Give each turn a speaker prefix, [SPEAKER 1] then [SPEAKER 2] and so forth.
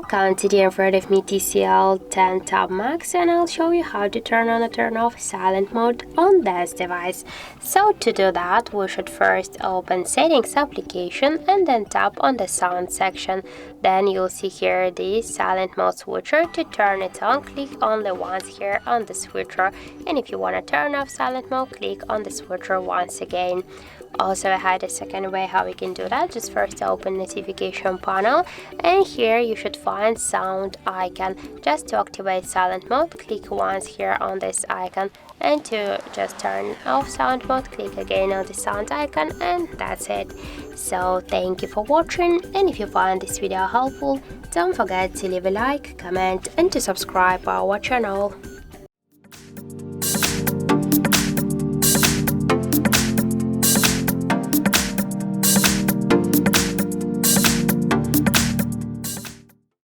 [SPEAKER 1] Welcome to the Unmute TCL 10 Tab Max, and I'll show you how to turn on or turn off silent mode on this device. So to do that, we should first open Settings application and then tap on the sound section. Then you'll see here the silent mode switcher. To turn it on, click only once here on the switcher, and if you want to turn off silent mode, click on the switcher once again. Also, I had a second way how we can do that. Just first open notification panel, and here you should find sound icon. Just to activate silent mode, click once here on this icon, and to just turn off sound mode, click again on the sound icon, and that's it. So thank you for watching, and if you find this video helpful, don't forget to leave a like, comment and to subscribe our channel.